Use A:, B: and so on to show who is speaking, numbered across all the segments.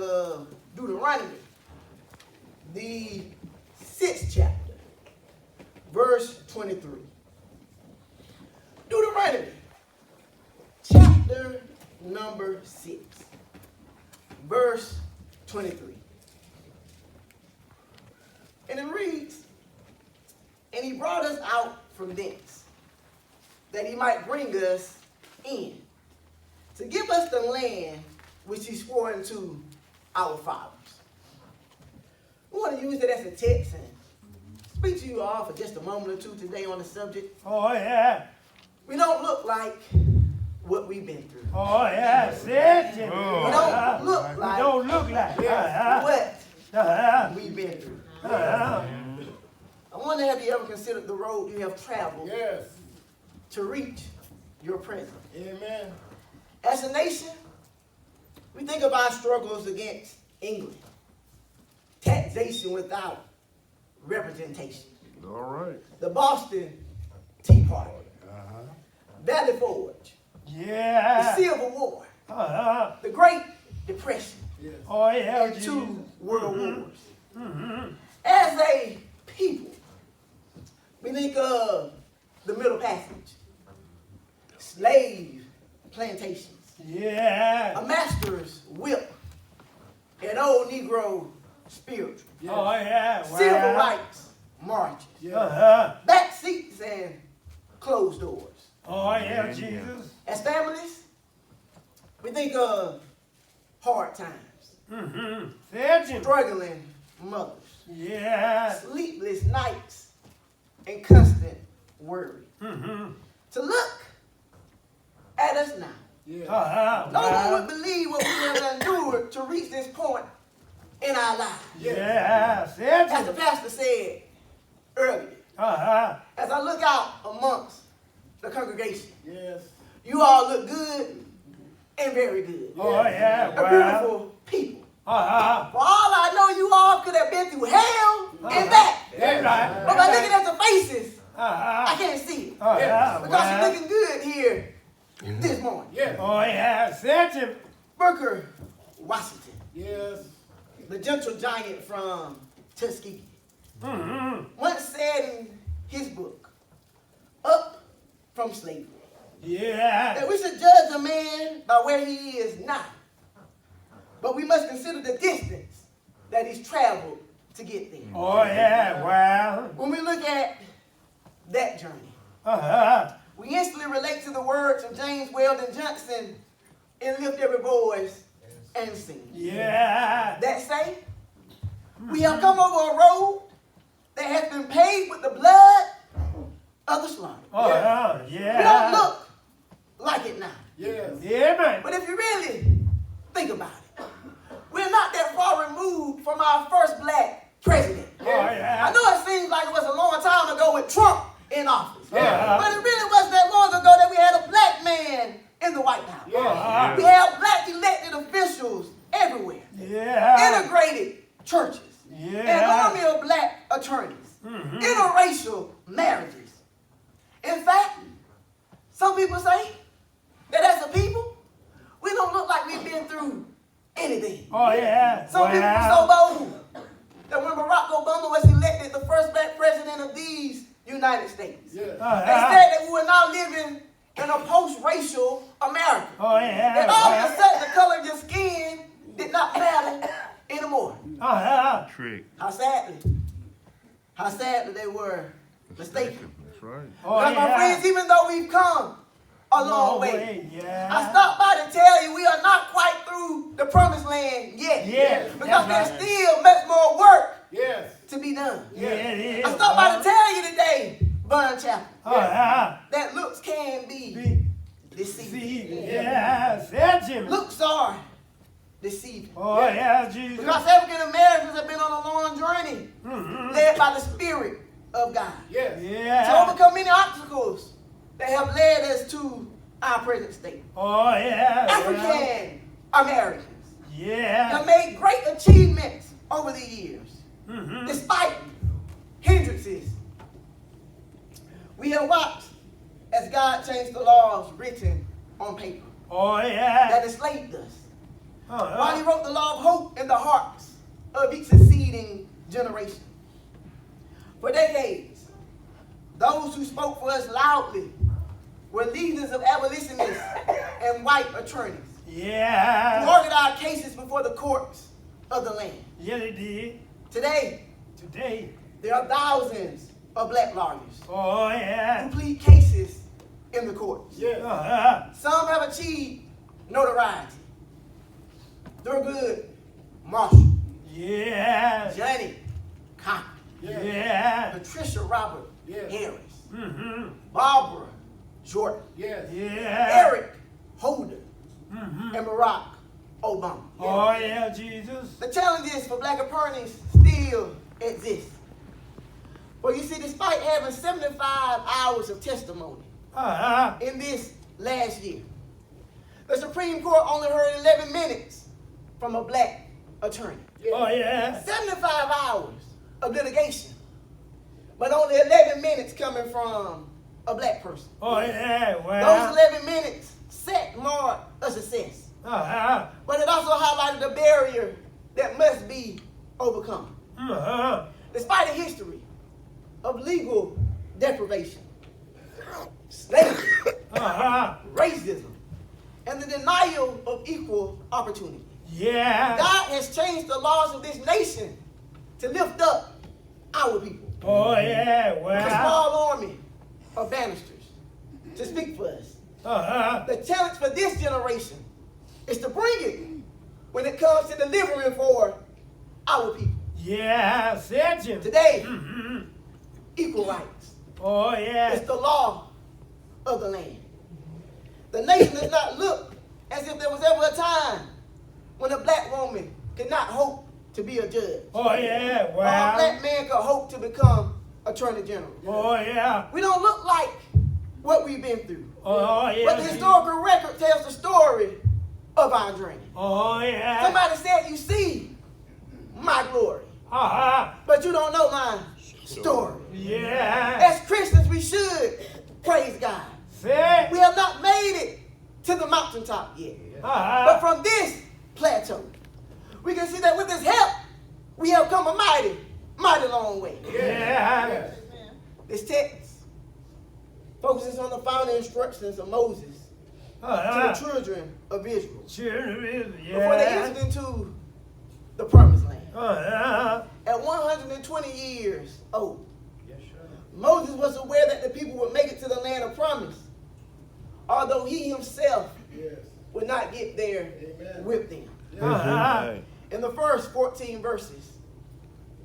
A: of Deuteronomy, the 6th chapter, verse 23. Deuteronomy, chapter number 6, verse 23. And it reads, "And he brought us out from thence, that he might bring us in, to give us the land which he swore unto our fathers." We want to use that as a text and speak to you all for just a moment or two today on the subject.
B: Oh, yeah.
A: We don't look like what we've been through.
B: Oh, yeah. Sit.
A: We don't look like
B: We don't look like
A: what we've been through. I wonder, have you ever considered the road you have traveled to reach your present?
C: Amen.
A: As a nation, we think of our struggles against England, taxation without representation,
C: All right.
A: the Boston Tea Party, Valley Forge, the Civil War, the Great Depression,
B: Oh, yeah.
A: and 2 world wars.
B: Mm-hmm.
A: As a people, we think of the Middle Passage, slave plantations,
B: Yeah.
A: a master's whip, an old Negro spiritual,
B: Oh, yeah.
A: civil rights marches, back seats and closed doors.
B: Oh, yeah, Jesus.
A: As families, we think of hard times,
B: Mm-hmm. Sit.
A: struggling mothers,
B: Yeah.
A: sleepless nights, and constant worry.
B: Mm-hmm.
A: To look at us now, no one would believe what we have endured to reach this point in our lives.
B: Yeah.
A: As the
B: Sit.
A: pastor said earlier, as I look out amongst the congregation, you all look good and very good.
B: Oh, yeah.
A: A beautiful people. For all I know, you all could have been through hell and back.
B: That's right.
A: But by looking at the faces, I
B: Uh-huh.
A: can't see it.
B: Oh, yeah.
A: Because you're looking good here this morning.
B: Oh, yeah. Sit.
A: Booker Washington,
C: Yes.
A: the gentle giant from Tuskegee,
B: Mm-hmm.
A: once said in his book, Up from Slavery,
B: Yeah.
A: that we should judge a man by where he is now, but we must consider the distance that he's traveled to get there.
B: Oh, yeah. Well.
A: When we look at that journey,
B: Uh-huh.
A: we instantly relate to the words of James Weldon Johnson in Lift Every Voice and Sing.
B: Yeah.
A: That say, we have come over a road that has been paved with the blood of the slaughtered.
B: Oh, yeah.
A: We don't
B: Yeah.
A: look like it now.
C: Yes.
B: Yeah, man.
A: But if you really think about it, we're not that far removed from our first black president.
B: Oh, yeah.
A: I know it seems like it was a long time ago with Trump in office.
B: Yeah.
A: But it really wasn't that long ago that we had a black man in the White House.
B: Yeah.
A: We have black elected officials everywhere.
B: Yeah.
A: Integrated churches. An
B: Yeah.
A: army of black attorneys.
B: Mhm.
A: Interracial marriages. In fact, some people say that as a people, we don't look like we've been through anything.
B: Oh, yeah.
A: Some people were so bold that when Barack Obama was elected the first black president of these United States, they said that we were now living in a post-racial America.
B: Oh, yeah.
A: That all of a sudden the color of your skin did not matter anymore.
C: Trick.
A: How sadly they were mistaken.
C: That's right.
B: Oh,
A: Because my friends, even though we've come a long way,
B: Yeah.
A: I stopped by to tell you we are not quite through the promised land yet.
B: Yes.
A: Because
B: that's
A: there's still much more work
C: Yes.
A: to be done.
B: Yeah, it is.
A: I stopped by to tell you today, Vaughn Chapel,
B: Oh, yeah.
A: that looks can be
B: Be
A: deceiving.
B: Yes. Yeah, Jimmy.
A: Looks are deceiving.
B: Oh, yeah, Jesus.
A: Because African Americans have been on a long journey,
B: Mhm.
A: led by the Spirit of God,
C: Yes.
A: to
B: Yeah.
A: overcome many obstacles that have led us to our present state.
B: Oh, yeah.
A: African Americans
B: Yeah.
A: have made great achievements over the years,
B: Mhm.
A: despite hindrances. We have watched as God changed the laws written on paper
B: Oh, yeah.
A: that enslaved us. While he
B: Uh-huh.
A: wrote the law of hope the hearts of each succeeding generation. For decades, those who spoke for us loudly were leaders of abolitionists and white attorneys who
B: Yeah.
A: argued our cases before the courts of the land.
B: Yeah, they did.
A: Today,
B: Today.
A: there are thousands of black lawyers
B: Oh,
A: who
B: yeah.
A: plead cases in the courts.
B: Uh-huh.
A: Some have achieved notoriety. Thurgood Marshall,
B: Yeah.
A: Johnny Cochran,
B: Yeah.
A: Patricia Robert
C: Yes.
A: Harris,
B: Mm-hmm.
A: Barbara Jordan,
C: Yes.
B: Yeah.
A: Eric Holder,
B: Mm-hmm.
A: and Barack Obama.
B: Oh, yeah, Jesus.
A: The challenges for black attorneys still exist. For you see, despite having 75 hours of testimony
B: Uh-huh.
A: in this last year, the Supreme Court only heard 11 minutes from a black attorney.
B: Oh, yeah.
A: 75 hours of litigation, but only 11 minutes coming from a black person.
B: Oh, yeah.
A: Those
B: Well.
A: 11 minutes marked a success,
B: Uh-huh.
A: but it also highlighted a barrier that must be overcome.
B: Uh-huh.
A: Despite a history of legal deprivation, slavery,
B: Uh-huh.
A: racism, and the denial of equal opportunity,
B: Yeah.
A: God has changed the laws of this nation to lift up our people.
B: Oh, yeah.
A: A
B: Well.
A: small army of banisters to speak for us.
B: Uh-huh.
A: The challenge for this generation is to bring it when it comes to delivering for our people.
B: Yeah. Said Jim.
A: Today,
B: Mm-hmm.
A: equal rights.
B: Oh, yeah.
A: It's the law of the land. The nation does not look as if there was ever a time when a black woman could not hope to be a judge.
B: Oh, yeah.
A: Or a black
B: Well.
A: man could hope to become attorney general.
B: Oh, yeah.
A: We don't look like what we've been through.
B: Oh, yeah.
A: But the historical record tells the story of our journey.
B: Oh, yeah.
A: Somebody said, you see my glory,
B: Uh-huh.
A: but you don't know my story.
B: Yeah.
A: As Christians, we should praise God.
B: Say.
A: We have not made it to the mountaintop yet. But
B: Uh-huh.
A: from this plateau, we can see that with his help, we have come a mighty, mighty long way.
B: Yeah.
A: This text focuses on the founding instructions of Moses
B: Uh-huh.
A: to the children of Israel
B: Children,
A: before they
B: yeah.
A: entered into the promised land.
B: Uh-huh.
A: At 120 years old,
C: Yes, sir.
A: Moses was aware that the people would make it to the land of promise, although he himself
C: Yes.
A: would not get there
C: Amen.
A: with them.
B: Uh-huh.
A: In the first 14 verses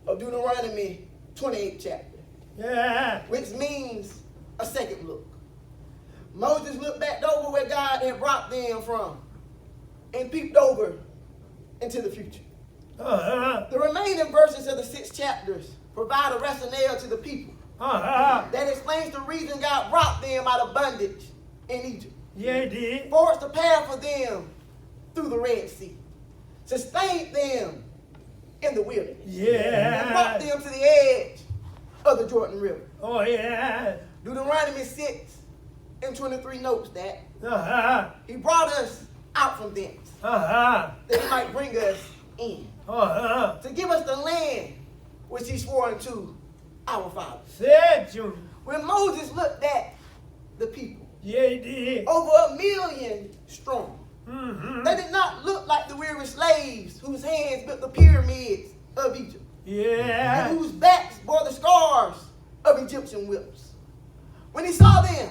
A: of Deuteronomy 28 chapter,
B: Yeah.
A: which means a second look, Moses looked back over where God had brought them from and peeped over into the future.
B: Uh-huh.
A: The remaining verses of the 6 chapters provide a rationale to the people
B: Uh-huh.
A: that explains the reason God brought them out of bondage in Egypt,
B: Yeah, it did.
A: forged the path for them through the Red Sea, sustained them in the wilderness, and brought
B: Yeah.
A: them to the edge of the Jordan River.
B: Oh, yeah.
A: Deuteronomy 6 and 23 notes that
B: Uh-huh.
A: he brought us out from thence,
B: Uh-huh.
A: that he might bring us in,
B: Uh-huh.
A: to give us the land which he swore unto our fathers.
B: Said Junior.
A: When Moses looked at the people,
B: Yeah, he did.
A: over 1 million strong,
B: Mm-hmm.
A: they did not look like the weary slaves whose hands built the pyramids of Egypt,
B: Yeah.
A: and whose backs bore the scars of Egyptian whips. When he saw them,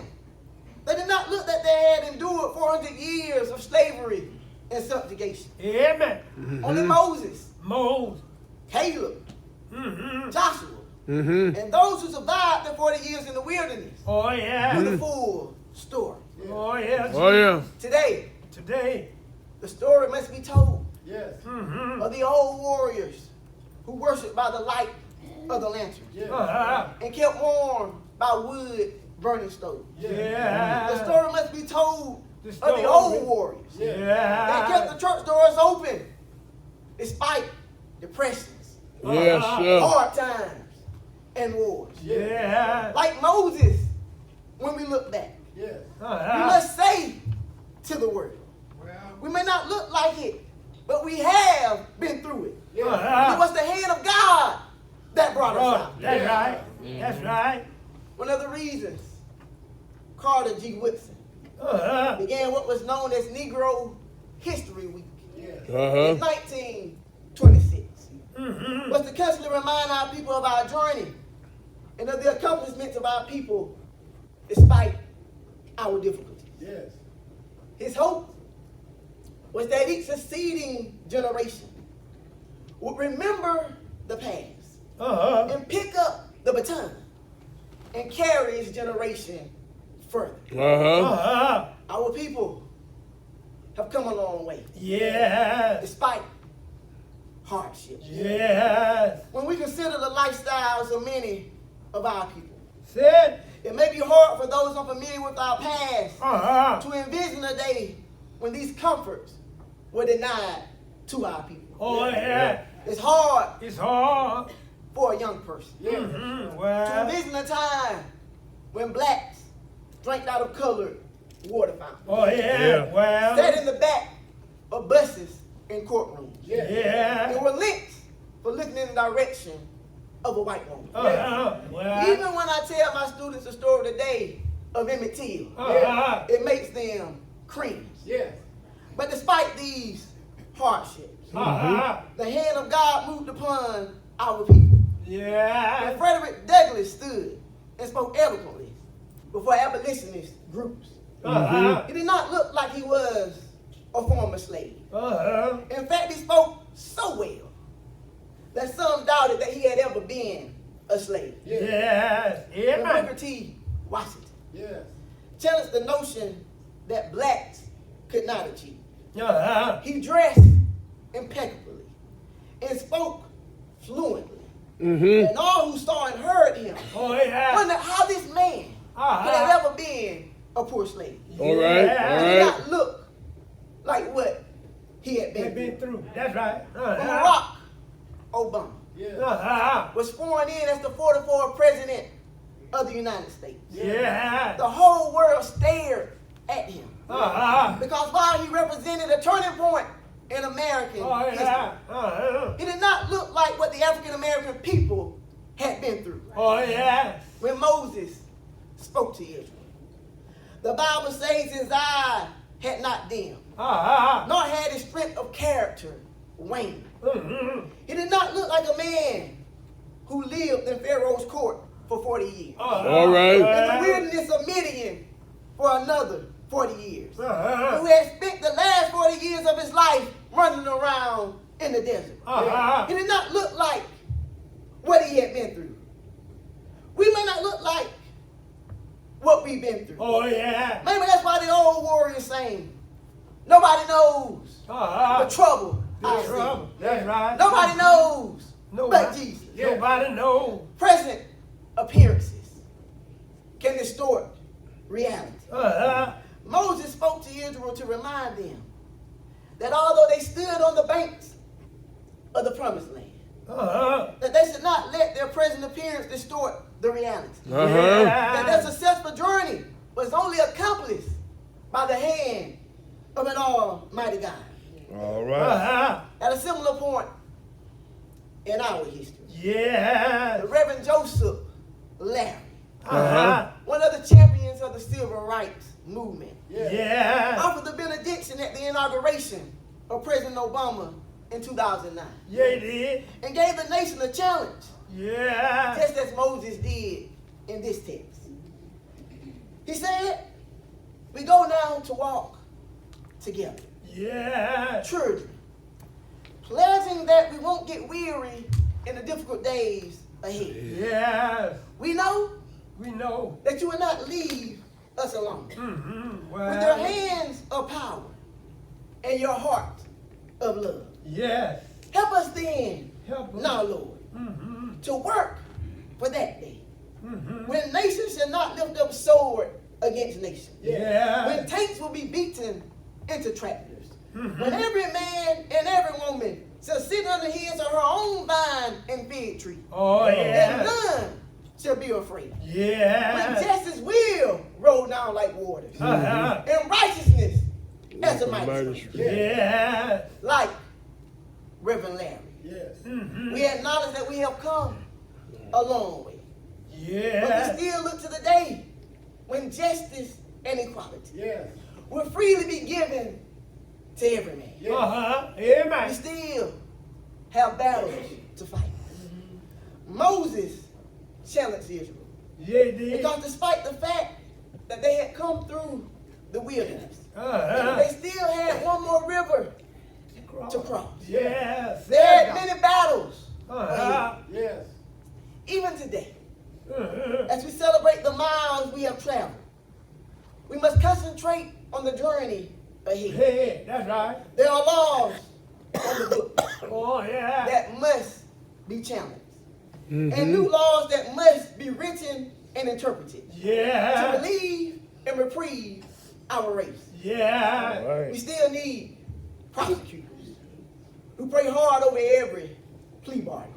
A: they did not look that they had endured 400 years of slavery and subjugation.
B: Yeah, man.
A: Only Moses,
B: Moses.
A: Caleb,
B: Mm-hmm.
A: Joshua, and those who survived the 40 years in the wilderness
B: Oh,
A: knew
B: yeah.
A: the full story.
B: Oh, yeah.
D: Oh yeah.
A: Today,
B: Today.
A: the story must be told
C: Yes.
B: Mm-hmm.
A: of the old warriors who worshiped by the light of the lantern
C: Yes.
B: Uh-huh.
A: and kept warm by wood burning stove.
B: Yeah.
A: The story must be told
B: The
A: of
B: story.
A: the old warriors
B: Yeah.
A: that kept the church doors open despite depressions,
D: Yes, sir.
A: hard times, and wars.
B: Yeah.
A: Like Moses, when we look back,
C: Yes.
A: we
B: Uh-huh.
A: must say to the world,
C: Well,
A: we may not look like it, but we have been through it.
B: That's right.
A: One of the reasons Carter G. Woodson began what was known as Negro History Week in 1926 was to constantly remind our people of our journey and of the accomplishments of our people despite our difficulties.
C: Yes.
A: His hope was that each succeeding generation would remember the past and pick up the baton and carry his generation further. Our people have come a long way
B: Yes.
A: despite hardships.
B: Yes.
A: When we consider the lifestyles of many of our people,
B: Said.
A: it may be hard for those unfamiliar with our past to envision a day when these comforts were denied to our people.
B: Oh, yeah.
A: It's hard
B: It's hard.
A: for a young person to
B: Well.
A: envision a time when blacks drank out of colored water fountains,
B: Oh, yeah. Well.
A: sat in the back of buses in courtrooms,
B: Yeah.
A: and were lynched for looking in the direction of a white woman.
B: Well.
A: Even when I tell my students the story today of Emmett Till, it makes them cringe.
C: Yes.
A: But despite these hardships, the hand of God moved upon our people.
B: Yeah.
A: And Frederick Douglass stood and spoke eloquently before abolitionist groups. He did not look like he was a former slave. In fact, he spoke so well that some doubted that he had ever been a slave.
B: Yes.
A: And
B: Yeah.
A: Booker T. Washington
C: Yes.
A: challenged the notion that blacks could not achieve.
B: Uh-huh.
A: He dressed impeccably and spoke fluently. And all who saw and heard him
B: Oh, yeah.
A: wondered how this man could have ever been a poor slave.
D: All right,
B: Yeah.
A: He did not look like what he had
B: They've
A: been
B: been
A: through.
B: through. That's right.
A: When Barack Obama
C: Yes.
A: was sworn in as the 44th president of the United States,
B: Yeah.
A: the whole world stared at him
B: Uh-huh.
A: because while he represented a turning point in American
B: Oh,
A: history,
B: yeah.
A: he did not look like what the African American people had been through.
B: Oh, yeah.
A: When Moses spoke to Israel, the Bible says his eye had not dimmed, nor had his strength of character waned. He did not look like a man who lived in Pharaoh's court for 40 years,
D: All right.
A: in the wilderness of Midian for another 40 years, who had spent the last 40 years of his life running around in the desert. He did not look like what he had been through. We may not look like what we've been through.
B: Oh, yeah.
A: Maybe that's why the old warriors saying, nobody knows the trouble I see.
B: That's right.
A: Nobody knows
B: Nobody.
A: but Jesus.
B: Nobody knows.
A: Present appearances can distort reality. Moses spoke to Israel to remind them that although they stood on the banks of the promised land, that they should not let their present appearance distort the reality. That their successful journey was only accomplished by the hand of an almighty God.
D: All right.
A: At a similar point in our history,
B: Yeah.
A: the Reverend Joseph Larry,
B: Uh-huh.
A: one of the champions of the civil rights movement,
B: Yeah.
A: offered the benediction at the inauguration of President Obama in 2009
B: Yeah, he did.
A: and gave the nation a challenge,
B: Yeah.
A: just as Moses did in this text. He said, we go now to walk together,
B: Yeah.
A: children, pledging that we won't get weary in the difficult days ahead.
B: Yeah.
A: We know
B: We know.
A: that you will not leave us alone.
B: Well.
A: With your hands of power and your heart of love.
B: Yes.
A: Help us then,
B: Help us.
A: now, Lord, to work for that day. When nations shall not lift up sword against nation.
B: Yeah.
A: When tanks will be beaten into tractors. When every man and every woman shall sit under his or her own vine and fig tree.
B: Oh,
A: And
B: yeah.
A: none shall be afraid. When
B: Yeah.
A: justice will roll down like waters.
B: Uh-huh.
A: And righteousness as a mighty stream.
B: Yeah.
A: Like Reverend Larry.
C: Yes.
A: We acknowledge that we have come a long way.
B: Yes.
A: But we still look to the day when justice and equality
C: Yes.
A: will freely be given to every man. We
B: Amen.
A: still have battles to fight. Moses challenged Israel
B: Yeah, did.
A: because despite the fact that they had come through the wilderness, they still had one more river to cross.
B: Yes.
A: They had many battles.
C: Yes.
A: Even today, as we celebrate the miles we have traveled, we must concentrate on the journey ahead.
B: Hey, that's right.
A: There are laws on the book
B: Oh, yeah.
A: that must be challenged, and new laws that must be written and interpreted to
B: Yeah.
A: relieve and reprieve our race.
B: Yeah.
A: We still need prosecutors who pray hard over every plea bargain.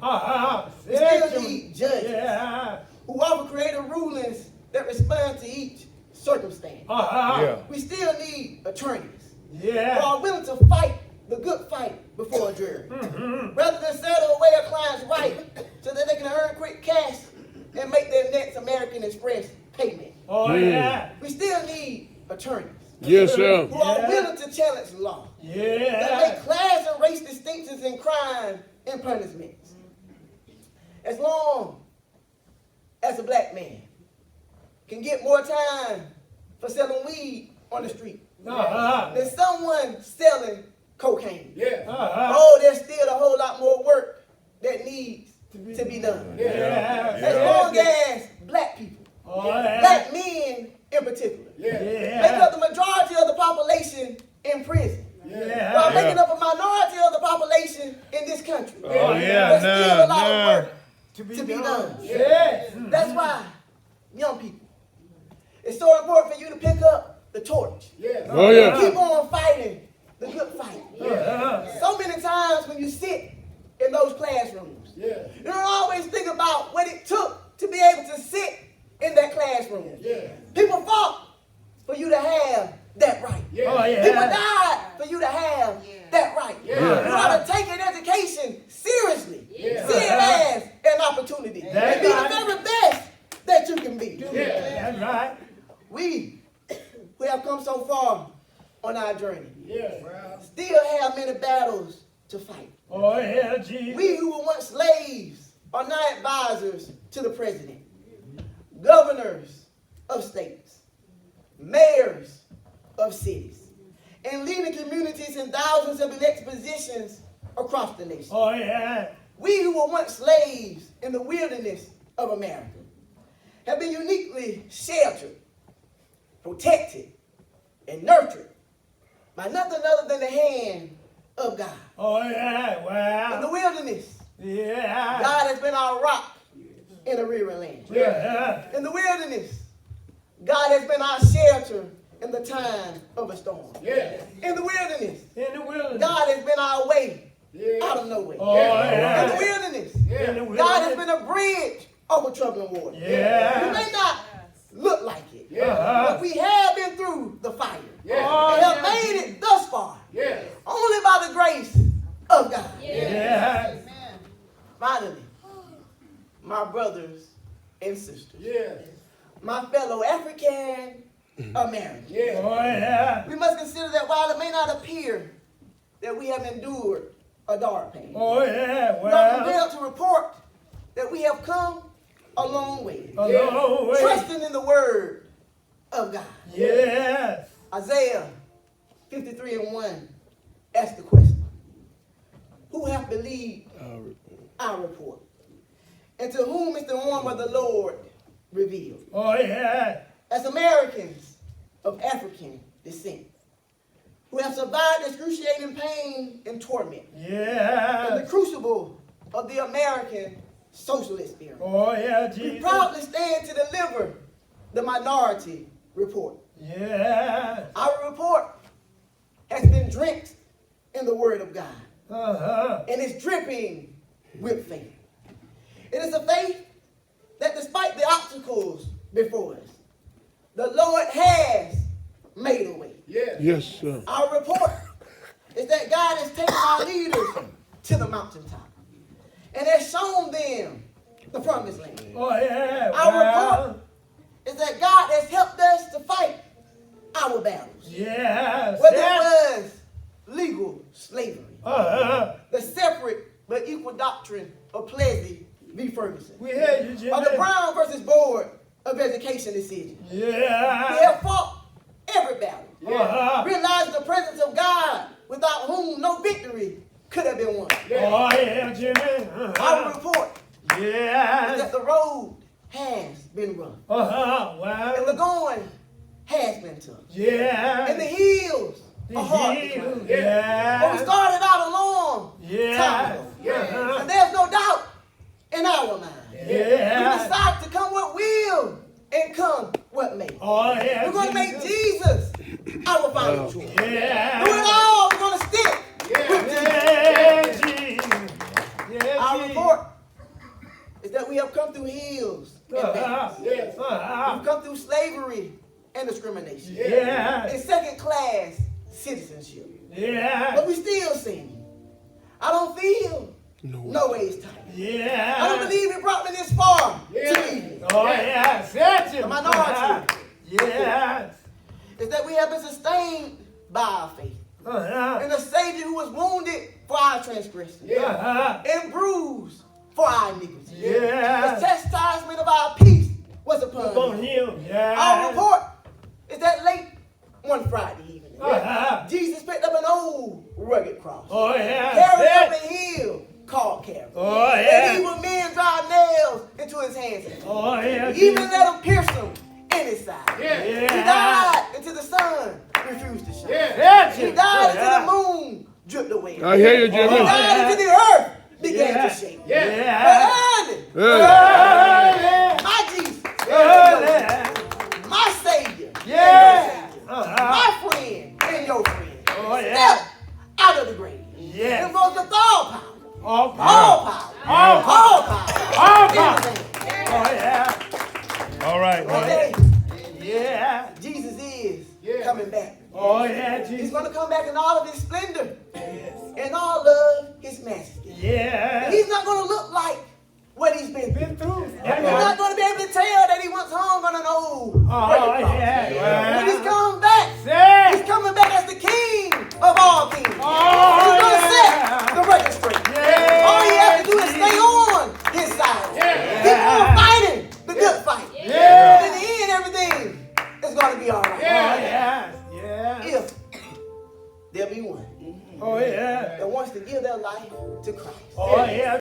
A: We still need judges
B: Yeah.
A: who offer creative rulings that respond to each circumstance.
D: Yeah.
A: We still need attorneys who
B: Yeah.
A: are willing to fight the good fight before a jury, rather than settle away a client's right so that they can earn quick cash and make their next American Express payment.
B: Oh, yeah.
A: We still need attorneys
D: Yes, sir.
A: who are willing to challenge law, that
B: Yeah.
A: make class and race distinctions in crime and punishments. As long as a black man can get more time for selling weed on the street than someone selling cocaine, oh, there's still a whole lot more work that needs to be done.
B: Yeah.
A: As long as black people,
B: Oh, yeah.
A: black men in particular, make
B: Yeah.
A: up the majority of the population in prison, while
B: Yeah.
A: making up a minority of the population in this country.
D: Oh, yeah,
A: There's still a lot of
D: nah.
A: work to be done.
B: Yes.
A: That's why, young people, it's so important for you to pick up the torch.
D: Oh, yeah.
A: Keep on fighting the good fight.
B: Yeah.
A: So many times when you sit in those classrooms, you don't always think about what it took to be able to sit in that classroom. People fought for you to have that right.
B: Oh, yeah.
A: People died for you to have that right. You ought to take an education seriously. See it as an opportunity. And be the very best that you can be.
B: That's right.
A: We have come so far on our journey, still have many battles to fight.
B: Oh, yeah, Jesus.
A: We who were once slaves are now advisors to the president, governors of states, mayors of cities, and leading communities in thousands of elected positions across the nation.
B: Oh, yeah.
A: We who were once slaves in the wilderness of America have been uniquely sheltered, protected, and nurtured by nothing other than the hand of God.
B: Oh, yeah.
A: In the
B: Wow.
A: wilderness,
B: Yeah.
A: God has been our rock in a weary land.
B: Yeah.
A: In the wilderness, God has been our shelter in the time of a storm. In the wilderness,
B: In the wilderness.
A: God has been our way out of nowhere.
B: Oh, yeah.
A: In the wilderness,
B: In the wilderness.
A: God has been a bridge over troubling water.
B: Yeah.
A: You may not look like it,
B: Uh-huh.
A: but we have been through the fire
B: Oh,
A: and have
B: yeah.
A: made it thus far only by the grace of God.
B: Yeah.
A: Finally, my brothers and sisters, my fellow African Americans,
B: Oh, yeah.
A: we must consider that while it may not appear that we have endured a dark pain,
B: Oh, yeah.
A: we are
B: Well.
A: compelled to report that we have come a long way,
B: A long way.
A: trusting in the word of God.
B: Yes.
A: Isaiah 53:1 asks the question, who hath believed our report? And to whom is the arm of the Lord revealed?
B: Oh, yeah.
A: As Americans of African descent, who have survived excruciating pain and torment in
B: Yeah.
A: the crucible of the American social experience,
B: Oh, yeah,
A: we
B: Jesus.
A: proudly stand to deliver the minority report.
B: Yeah.
A: Our report has been drenched in the Word of God,
B: Uh-huh.
A: and it's dripping with faith. It is a faith that despite the obstacles before us, the Lord has made a way.
D: Yes, sir.
A: Our report is that God has taken our leaders to the mountaintop and has shown them the promised land.
B: Oh, yeah.
A: Our report is that God has helped us to fight our battles.
B: Yes.
A: Whether it was legal slavery,
B: Uh-huh.
A: the separate but equal doctrine of Plessy v. Ferguson,
B: We hear you, Jimmy.
A: or the Brown versus Board of Education decision.
B: Yeah.
A: We have fought every battle.
B: Uh-huh.
A: Realized the presence of God, without whom no victory could have been won.
B: Oh, yeah, Jimmy.
A: Our
B: Uh-huh.
A: report is
B: Yes.
A: that the road has been run,
B: Uh-huh.
A: and
B: Well.
A: the going has been tough,
B: Yeah.
A: and the hills
B: The
A: are hard to
B: heel.
A: climb. But we
B: Yeah.
A: started out a long time
B: Yeah.
A: ago,
B: Uh-huh.
A: and there's no doubt in our mind. We
B: Yeah.
A: decide to come what will and come what may.
B: Oh, yeah.
A: We're going to make Jesus our final choice.
B: Yeah.
A: Through it all, we're going to stick with Jesus.
B: Yeah, Jesus. Yeah,
A: Our
B: Jesus.
A: report is that we have come through hills and
B: Uh-huh.
A: valleys.
B: Uh-huh.
A: We've come through slavery and discrimination.
B: Yeah.
A: And second-class citizenship.
B: Yeah.
A: But we still sing. I don't feel no ways tight.
B: Yeah.
A: I don't believe it brought me this far to leave.
B: Oh, yeah. Set you.
A: The minority.
B: Yes.
A: Is that we have been sustained by our faith.
B: Uh-huh.
A: And the Savior who was wounded for our transgression.
B: Uh-huh.
A: And bruised for our iniquity.
B: Yeah.
A: The chastisement of our peace was upon
B: Upon
A: him.
B: him. Yeah.
A: Our report is that late one Friday evening,
B: Uh-huh.
A: Jesus picked up an old rugged cross,
B: Oh, yeah.
A: carried up
B: Set.
A: a hill called Calvary.
B: Oh,
A: And
B: yeah.
A: evil men drive nails into his hands and feet.
B: Oh, yeah.
A: Even let him pierce him in his side.
B: Yeah.
A: He died until the sun refused to shine.
B: Set
A: He
B: you.
A: died
B: Oh, yeah.
A: until the moon dripped away.
D: I hear you,
A: He
D: Jimmy.
A: died until the earth began
B: Yeah.
A: to shake.
B: Yeah.
A: But early,
B: Yeah.
A: my Jesus,
B: Yeah.
A: my Savior,
B: Yeah.
A: and your Savior,
B: Uh-huh.
A: my friend and your friend,
B: Oh, yeah.
A: step out of the grave.
B: Yes.
A: And rose with all power,
B: All
A: all
B: power.
A: power,
B: All
A: all power,
B: All
A: in
B: power.
A: the name.
B: Oh, yeah.
D: All right,
A: One
D: man.
A: day,
B: Yeah.
A: Jesus is coming back.
B: Oh, yeah,
A: He's
B: Jesus.
A: going to come back in all of his splendor and all of his majesty.
B: Yeah.
A: He's not going to look like what he's been through.
B: Been through.
A: He's not going to be able to tell that he once hung on an old rugged cross.
B: yeah.
A: When he's coming back,
B: Set.
A: he's coming back as the King of all kings.
B: Oh,
A: He's going to
B: yeah.
A: set the record straight.
B: Yeah.
A: All he has to do is stay on his side. Keep on fighting the good fight.
B: Yeah.
A: In the end, everything is going to be all right.
B: Oh, yeah. Yeah.
A: If there be one
B: Oh, yeah.
A: that wants to give their life to Christ.
B: Oh, yeah.